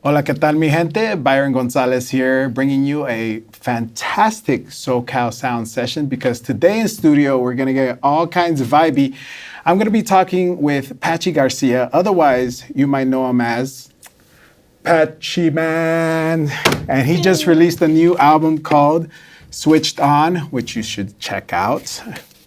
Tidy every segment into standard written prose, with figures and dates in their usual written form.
Hola, ¿qué tal, mi gente? Byron Gonzalez here, bringing you a fantastic SoCal Sound session because today in studio, we're going to get all kinds of vibey. I'm going to be talking with Patchy Garcia. Otherwise, you might know him as Pachyman. And he just released a new album called Switched On, which you should check out.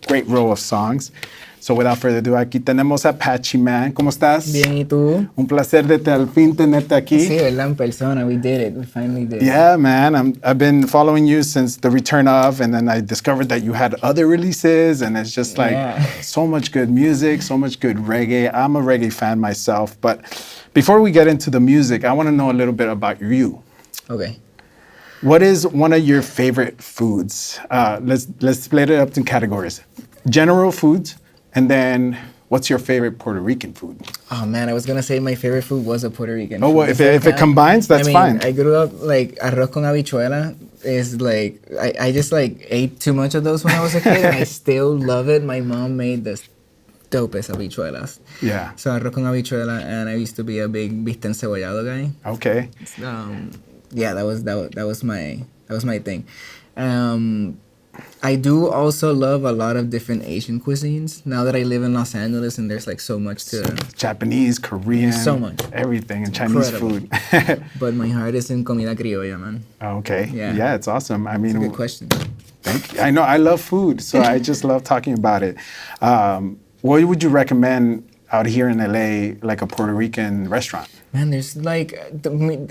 Great row of songs. So without further ado, aquí tenemos a Pachyman. ¿Cómo estás? Bien, ¿y tú? Un placer de al fin tenerte aquí. Sí, ¿verdad? En persona. We did it. We finally did it. Yeah, man. I've been following you since the return of, and then I discovered that you had other releases, and it's just like so much good music, so much good reggae. I'm a reggae fan myself, but before we get into the music, I want to know a little bit about you. Okay. What is one of your favorite foods? Let's split it up in categories. General foods, and then what's your favorite Puerto Rican food? Oh man, I was gonna say my favorite food was a Puerto Rican food. Oh, well, if it combines, that's fine. I grew up like arroz con habichuela is like I just like ate too much of those when I was a kid, and I still love it. My mom made the dopest habichuelas. Yeah. So arroz con habichuela, and I used to be a big bistec encebollado guy. Okay. Yeah, that was my thing. I do also love a lot of different Asian cuisines. Now that I live in Los Angeles and there's like so much to... Japanese, Korean, so much. Everything, and Chinese food. But my heart is in comida criolla, man. Okay. Yeah, it's awesome. I mean... It's a good question. Thank you. I know, I love food, so I just love talking about it. What would you recommend out here in LA, like a Puerto Rican restaurant? Man, there's like,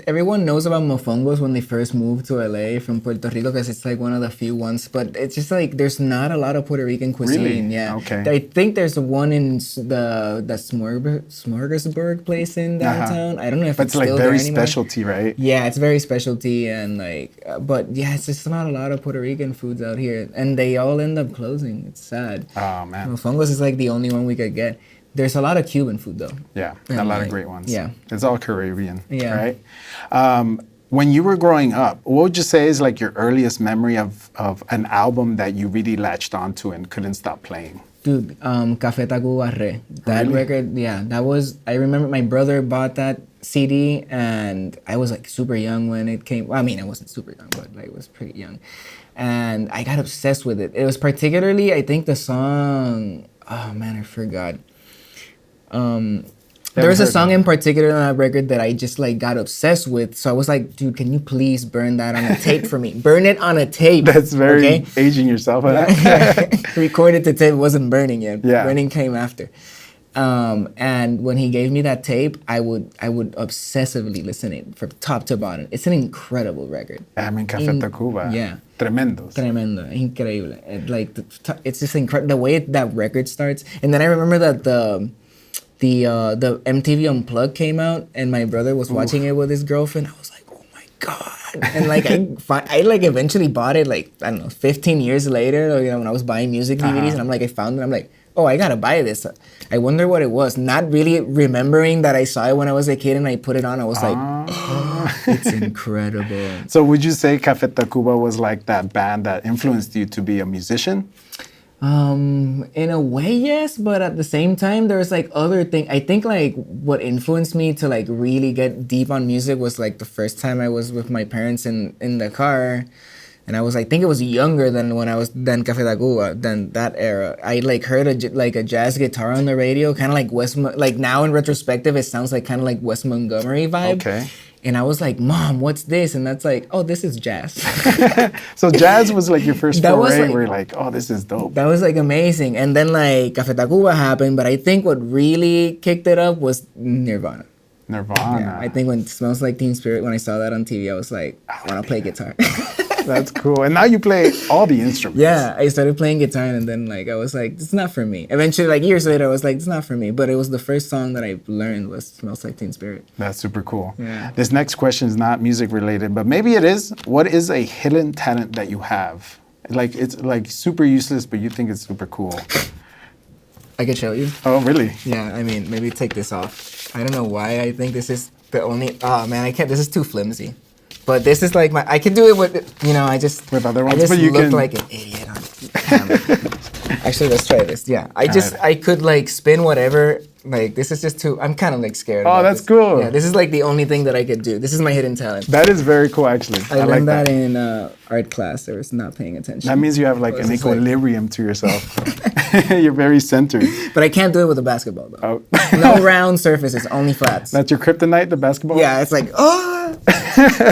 everyone knows about mofongos when they first moved to LA from Puerto Rico because it's like one of the few ones, but it's just like, there's not a lot of Puerto Rican cuisine. Really? Yeah. Okay. I think there's one in the Smorgasburg place in downtown. I don't know if it's like still very there anymore. Specialty, right? Yeah, it's very specialty and like, but yeah, it's just not a lot of Puerto Rican foods out here and they all end up closing. It's sad. Oh, man. Mofongos is like the only one we could get. There's a lot of Cuban food, though. Yeah, a lot of great ones. Yeah. It's all Caribbean, right? When you were growing up, what would you say is like your earliest memory of an album that you really latched onto and couldn't stop playing? Dude, Café Tacuba Re. That record, that was, I remember my brother bought that CD and I was like super young when it came. Well, I mean, I wasn't super young, but like, I was pretty young. And I got obsessed with it. It was particularly, I think the song, oh man, I forgot. There was a song in particular on that record that I just like got obsessed with. So I was like, dude, can you please burn that on a tape for me? Burn it on a tape. That's very aging yourself. Recorded the tape, wasn't burning yet. Yeah. Burning came after. And when he gave me that tape, I would obsessively listen to it from top to bottom. It's an incredible record. I mean, Café Tacuba. Yeah. Tremendo. Increíble. It's just incredible the way that record starts. And then I remember that the MTV Unplugged came out, and my brother was watching it with his girlfriend. I was like, oh my god! And like I like eventually bought it like I don't know 15 years later. Or, when I was buying music DVDs, and I'm like I found it. I'm like, oh, I gotta buy this. I wonder what it was. Not really remembering that I saw it when I was a kid and I put it on. I was like, oh, it's incredible. So would you say Café Tacuba was like that band that influenced you to be a musician? In a way, yes, but at the same time, there's like other things. I think like what influenced me to like really get deep on music was like the first time I was with my parents in the car. And I think it was younger than than Café Tacuba, than that era. I like heard a jazz guitar on the radio, kind of like now in retrospective, it sounds like kind of like Wes Montgomery vibe. Okay. And I was like, Mom, what's this? And that's like, oh, this is jazz. So jazz was like your first foray where you're like, oh, this is dope. That was like amazing. And then like Café Tacuba happened, but I think what really kicked it up was Nirvana. Yeah, I think when it Smells Like Teen Spirit, when I saw that on TV, I was like, I want to play guitar. That's cool. And now you play all the instruments. Yeah, I started playing guitar and then like I was like, it's not for me. Eventually, like years later, I was like, it's not for me. But it was the first song that I learned was Smells Like Teen Spirit. That's super cool. Yeah. This next question is not music related, but maybe it is. What is a hidden talent that you have? Like it's like super useless, but you think it's super cool. I could show you. Oh, really? Yeah, I mean, maybe take this off. I don't know why I think this is the only, oh man, I can't, this is too flimsy. But this is like I can do it with, I just, with other ones, I just but you look can... like an idiot on camera. Actually, let's try this. Yeah, I could like spin whatever Like, this is just too, I'm kind of like scared. Oh, that's cool. Yeah, this is like the only thing that I could do. This is my hidden talent. That is very cool, actually. I learned that in art class. I was not paying attention. That means you have like an equilibrium to yourself. You're very centered. But I can't do it with a basketball, though. Oh. No round surfaces, only flats. That's your kryptonite, the basketball? Yeah, it's like, oh!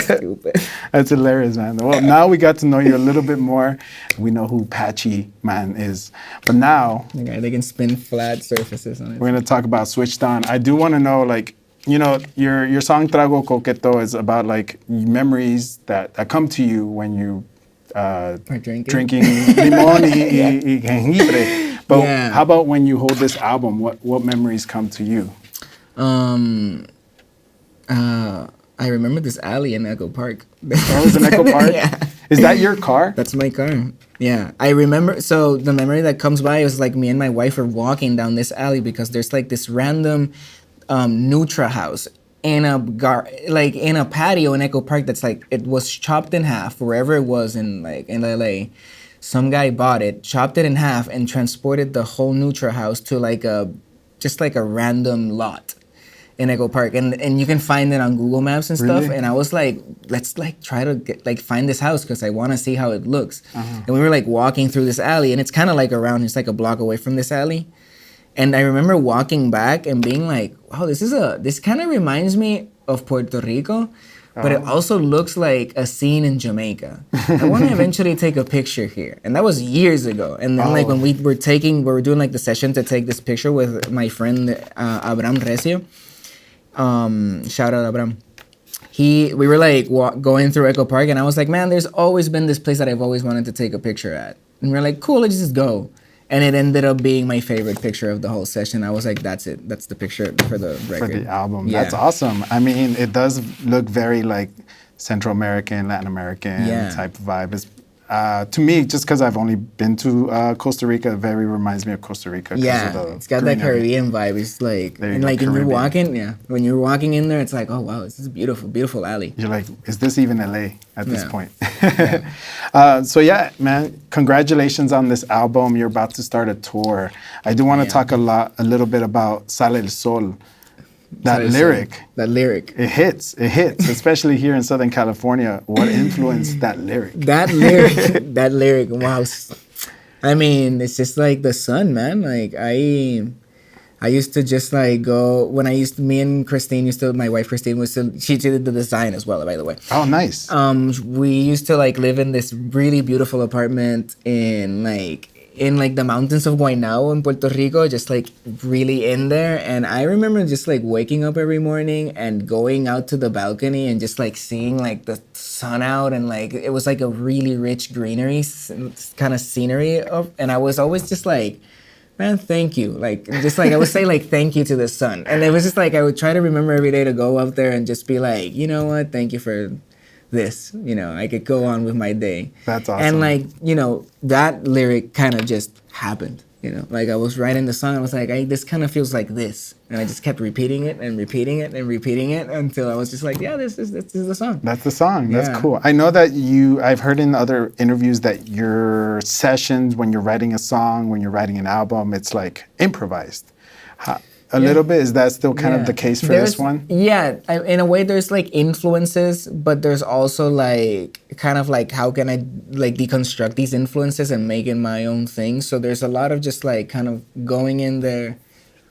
Stupid. That's hilarious, man. Well, now we got to know you a little bit more. We know who Pachyman is. But now... Okay, they can spin flat surfaces on it. We're going to talk about Switched On. I do want to know, like, you know, your song Trago Coqueto is about, like, memories that come to you when you... drinking limón y jengibre. But how about when you hold this album? What memories come to you? I remember this alley in Echo Park. That was in Echo Park? Yeah. Is that your car? That's my car. Yeah. I remember, so the memory that comes by was like me and my wife are walking down this alley because there's like this random Nutra house in a patio in Echo Park that's like, it was chopped in half wherever it was in LA. Some guy bought it, chopped it in half, and transported the whole Nutra house to like just like a random lot in Echo Park, and you can find it on Google Maps and stuff. Really? And I was like, let's like try to find this house because I want to see how it looks. And we were like walking through this alley, and it's kind of like it's like a block away from this alley. And I remember walking back and being like, wow, this kind of reminds me of Puerto Rico. But it also looks like a scene in Jamaica. I want to eventually take a picture here. And that was years ago. And then like when we were doing like the session to take this picture with my friend Abraham Recio. Shout out Abraham. We were like going through Echo Park and I was like, man, there's always been this place that I've always wanted to take a picture at. And we're like, cool, let's just go. And it ended up being my favorite picture of the whole session. I was like, that's it. That's the picture for the record. For the album. Yeah. That's awesome. I mean, it does look very like Central American, Latin American type of vibe. It's, to me, just because I've only been to Costa Rica, it very reminds me of Costa Rica. It's got that Caribbean vibe. It's like, and like when you're walking, when you're walking in there, it's like, oh wow, this is a beautiful, beautiful alley. You're like, is this even LA at this point? So yeah, man, congratulations on this album. You're about to start a tour. I do want to talk a little bit about Sale el Sol. That lyric, it hits, especially here in Southern California. What influenced that lyric? That lyric, wow. I mean, it's just like the sun, man. Like I used to just like go, me and Christine my wife Christine she did the design as well, by the way. Oh, nice. We used to like live in this really beautiful apartment in the mountains of Guaynabo in Puerto Rico, just like really in there. And I remember just like waking up every morning and going out to the balcony and just like seeing like the sun out and like it was like a really rich greenery kind of scenery and I was always just like, man, thank you. Like, just like I would say like thank you to the sun. And it was just like I would try to remember every day to go up there and just be like, you know what, thank you for this, I could go on with my day. That's awesome. And like, that lyric kind of just happened, like I was writing the song. I was like, this kind of feels like this. And I just kept repeating it and repeating it and repeating it until I was just like, yeah, this is the song. That's the song. That's cool. I know that I've heard in other interviews that your sessions, when you're writing a song, when you're writing an album, it's like improvised. A little bit? Is that still kind of the case for this one? Yeah, in a way there's like influences, but there's also like kind of like how can I like deconstruct these influences and make it my own thing. So there's a lot of just like kind of going in there,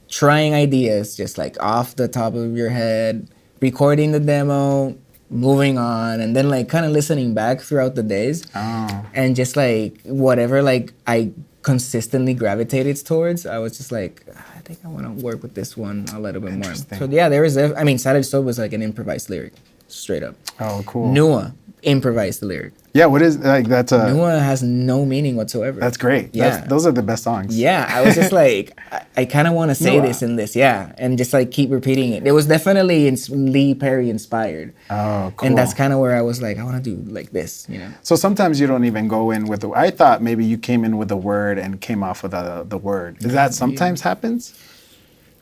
trying ideas just like off the top of your head, recording the demo, moving on, and then like kind of listening back throughout the days. And just like whatever like I consistently gravitated towards, I was just like, I think I want to work with this one a little bit more. So yeah, there is Saddle Soul was like an improvised lyric, straight up. Oh, cool. Nua improvised the lyric. Yeah, what is like that's a Nua has no meaning whatsoever. That's great. Yeah, those are the best songs. Yeah, I was just like, I kind of want to say this in this, and just like keep repeating it. It was definitely Lee Perry inspired. Oh, cool. And that's kind of where I was like, I want to do like this, So sometimes you don't even go in with I thought maybe you came in with a word and came off with the word. Is that sometimes happens?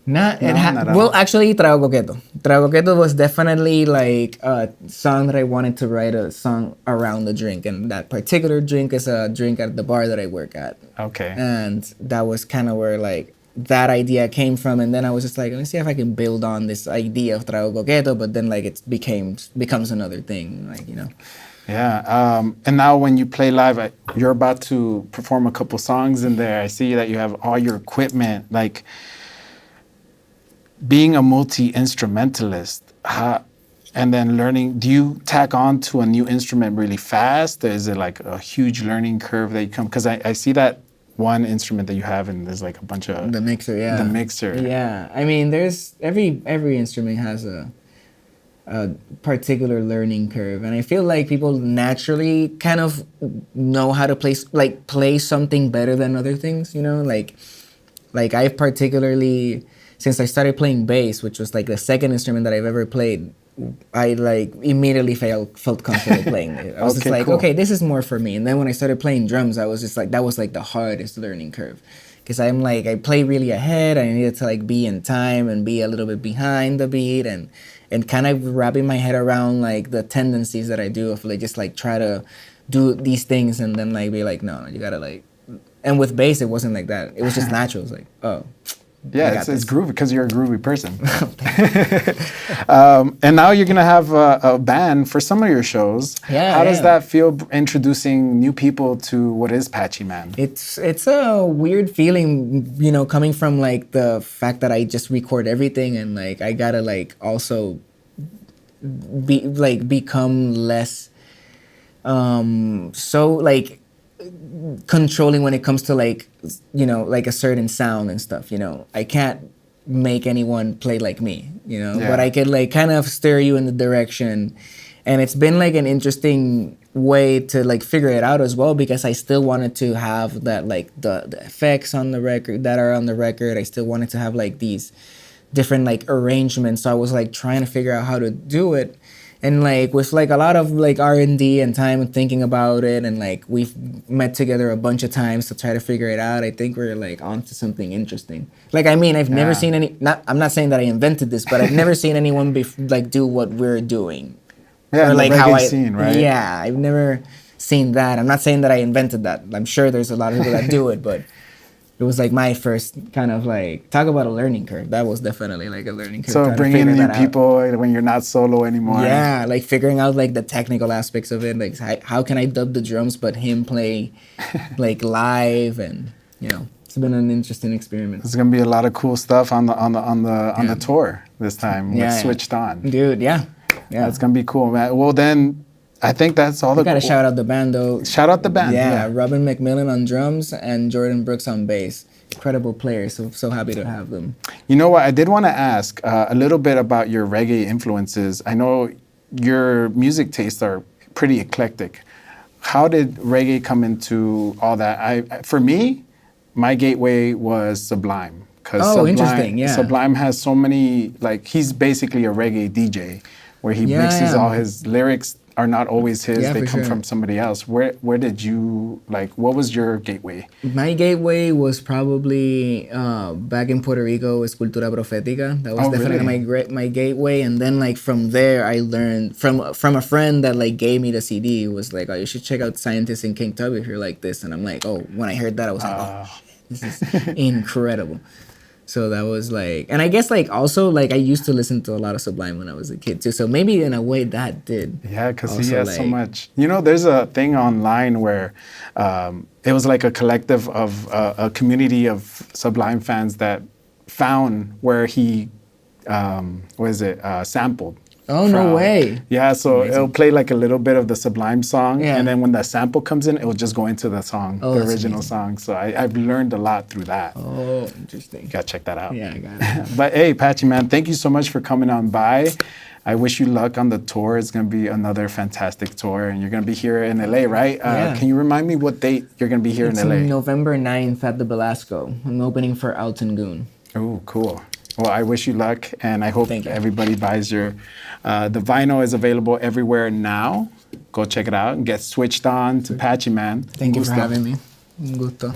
Not well, actually, Trago Coqueto. Trago Coqueto was definitely like a song that I wanted to write a song around the drink. And that particular drink is a drink at the bar that I work at. Okay. And that was kind of where like that idea came from. And then I was just like, let me see if I can build on this idea of Trago Coqueto, but then like it becomes another thing, like, you know. Yeah, and now when you play live, you're about to perform a couple songs in there. I see that you have all your equipment. Like, being a multi-instrumentalist, and then learning, do you tack on to a new instrument really fast? Is it like a huge learning curve that you come? Because I see that one instrument that you have, and there's like a bunch of... The mixer, yeah. The mixer. Yeah, I mean, there's every instrument has a particular learning curve, and I feel like people naturally kind of know how to play something better than other things, you know, like I've particularly, since I started playing bass, which was like the second instrument that I've ever played, I like immediately felt comfortable playing it. I was just like, cool. Okay, this is more for me. And then when I started playing drums, I was just like, that was like the hardest learning curve, because I'm like, I play really ahead. I needed to like be in time and be a little bit behind the beat, and kind of wrapping my head around like the tendencies that I do of like just like try to do these things and then like be like, no, you gotta like. And with bass, it wasn't like that. It was just natural. It's like, oh. Yeah, it's groovy because you're a groovy person. And now you're gonna have a band for some of your shows. Yeah. How does that feel, introducing new people to what is Pachyman? It's a weird feeling, you know, coming from like the fact that I just record everything, and like I gotta like also become less so like controlling when it comes to like, you know, like a certain sound and stuff, you know. I can't make anyone play like me, you know, but I could like kind of steer you in the direction. And it's been like an interesting way to like figure it out as well, because I still wanted to have that like the effects on the record that are on the record. I still wanted to have like these different like arrangements. So I was like trying to figure out how to do it. And like with like a lot of like R&D and time and thinking about it, and like we've met together a bunch of times to try to figure it out, I think we're like onto something interesting. Like, I mean, I've never seen I'm not saying that I invented this, but I've never seen anyone like do what we're doing. Yeah, or like the how scene, right? Yeah, I've never seen that. I'm not saying that I invented that. I'm sure there's a lot of people that do it, but it was like my first kind of like, talk about a learning curve. That was definitely like a learning curve. So bringing in new people when you're not solo anymore. Yeah, like figuring out like the technical aspects of it. Like how can I dub the drums but him play like live, and you know, it's been an interesting experiment. There's gonna be a lot of cool stuff on the tour this time with Switched On. Dude, yeah. That's gonna be cool, man. Well then, I think that's all. I gotta shout out the band though. Shout out the band. Yeah, Robin McMillan on drums and Jordan Brooks on bass. Incredible players. So happy to have them. You know what? I did want to ask a little bit about your reggae influences. I know your music tastes are pretty eclectic. How did reggae come into all that? For me, my gateway was Sublime. Interesting. Yeah. Sublime has so many, like, he's basically a reggae DJ where he mixes all his lyrics are not always his, they come from somebody else. Where did you, like, what was your gateway? My gateway was probably back in Puerto Rico, was Cultura Profética. That was definitely my gateway. And then like from there, I learned from a friend that like gave me the CD, was like, oh, you should check out Scientists in King Tubby if you're like this. And I'm like, oh, when I heard that, I was like, oh, this is incredible. So that was like, and I guess like also like I used to listen to a lot of Sublime when I was a kid too. So maybe in a way that did. Yeah, because he has so much. You know, there's a thing online where it was like a collective of a community of Sublime fans that found where he, sampled. Oh, no way. Yeah, so it'll play like a little bit of the Sublime song, and then when that sample comes in, it will just go into the song, the original song. So I've learned a lot through that. Oh, interesting. You gotta check that out. Yeah, I got it. But hey, Pachyman, thank you so much for coming on by. I wish you luck on the tour. It's gonna be another fantastic tour, and you're gonna be here in LA, right? Can you remind me what date you're gonna be here in LA? It's November 9th at the Belasco. I'm opening for Alton Goon. Oh, cool. Well, I wish you luck, and I hope everybody buys your... the vinyl is available everywhere now. Go check it out and get switched on to Pachyman. Thank you for having me. Un gusto.